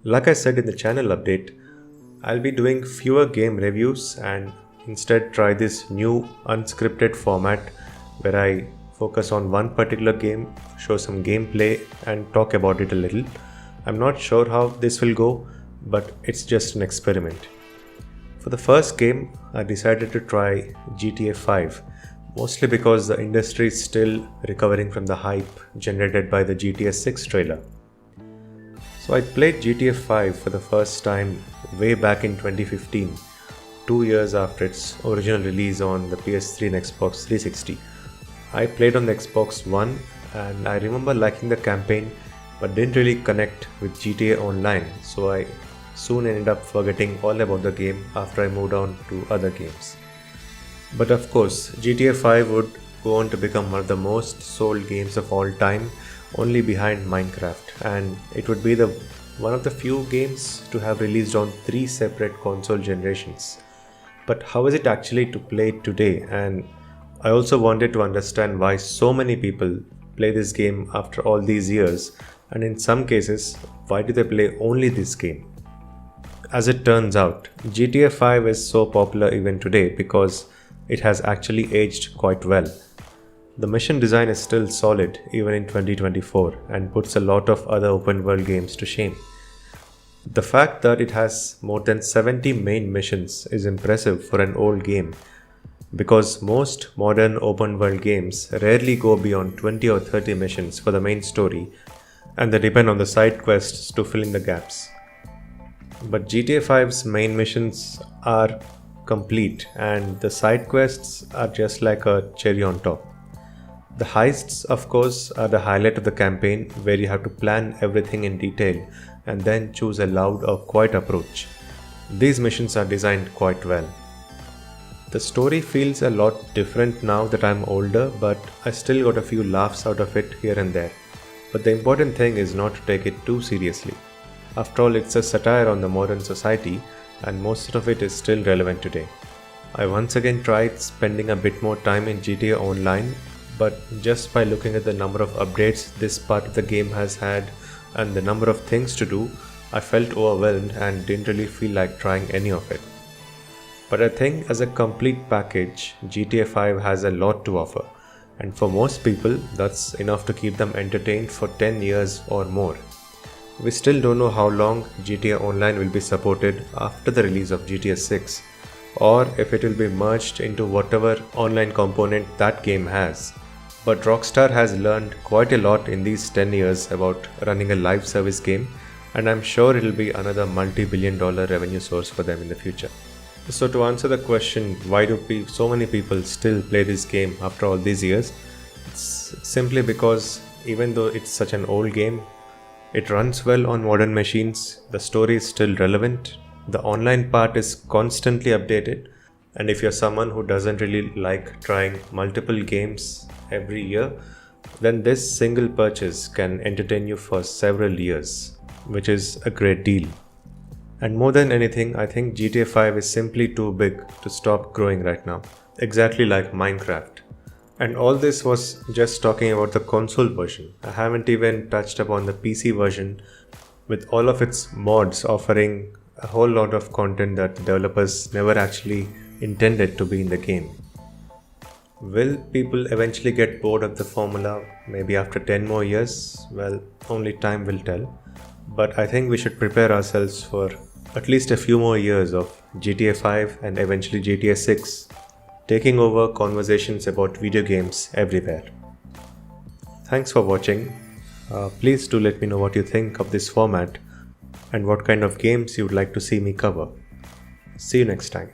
Like I said in the channel update, I'll be doing fewer game reviews and instead try this new unscripted format where I focus on one particular game, show some gameplay and talk about it a little. I'm not sure how this will go, but it's just an experiment. For the first game, I decided to try GTA 5, mostly because the industry is still recovering from the hype generated by the GTA 6 trailer. So I played GTA 5 for the first time way back in 2015, 2 years after its original release on the PS3 and Xbox 360. I played on the Xbox One and I remember liking the campaign but didn't really connect with GTA Online, so I soon ended up forgetting all about the game after I moved on to other games. But of course, GTA 5 would go on to become one of the most sold games of all time, only behind Minecraft, and it would be one of the few games to have released on 3 separate console generations. But how is it actually to play it today? And I also wanted to understand why so many people play this game after all these years, and in some cases, why do they play only this game? As it turns out, GTA 5 is so popular even today because it has actually aged quite well. The mission design is still solid even in 2024 and puts a lot of other open world games to shame. The fact that it has more than 70 main missions is impressive for an old game, because most modern open world games rarely go beyond 20 or 30 missions for the main story, and they depend on the side quests to fill in the gaps. But GTA 5's main missions are complete and the side quests are just like a cherry on top. The heists, of course, are the highlight of the campaign, where you have to plan everything in detail and then choose a loud or quiet approach. These missions are designed quite well. The story feels a lot different now that I'm older, but I still got a few laughs out of it here and there. But the important thing is not to take it too seriously. After all, it's a satire on the modern society and most of it is still relevant today. I once again tried spending a bit more time in GTA Online, but just by looking at the number of updates this part of the game has had and the number of things to do, I felt overwhelmed and didn't really feel like trying any of it. But I think as a complete package, GTA 5 has a lot to offer, and for most people that's enough to keep them entertained for 10 years or more. We still don't know how long GTA Online will be supported after the release of GTA 6, or if it will be merged into whatever online component that game has. But Rockstar has learned quite a lot in these 10 years about running a live service game, and I'm sure it'll be another multi-billion-dollar revenue source for them in the future. So to answer the question, why do so many people still play this game after all these years? It's simply because even though it's such an old game, it runs well on modern machines, the story is still relevant, the online part is constantly updated, and if you're someone who doesn't really like trying multiple games every year, then this single purchase can entertain you for several years, which is a great deal. And more than anything, I think GTA 5 is simply too big to stop growing right now, exactly like Minecraft. And all this was just talking about the console version. I haven't even touched upon the PC version with all of its mods offering a whole lot of content that the developers never actually intended to be in the game. Will people eventually get bored of the formula maybe after 10 more years? Well, only time will tell. But I think we should prepare ourselves for at least a few more years of GTA 5 and eventually GTA 6 taking over conversations about video games everywhere. Thanks for watching. Please do let me know what you think of this format and what kind of games you would like to see me cover. See you next time.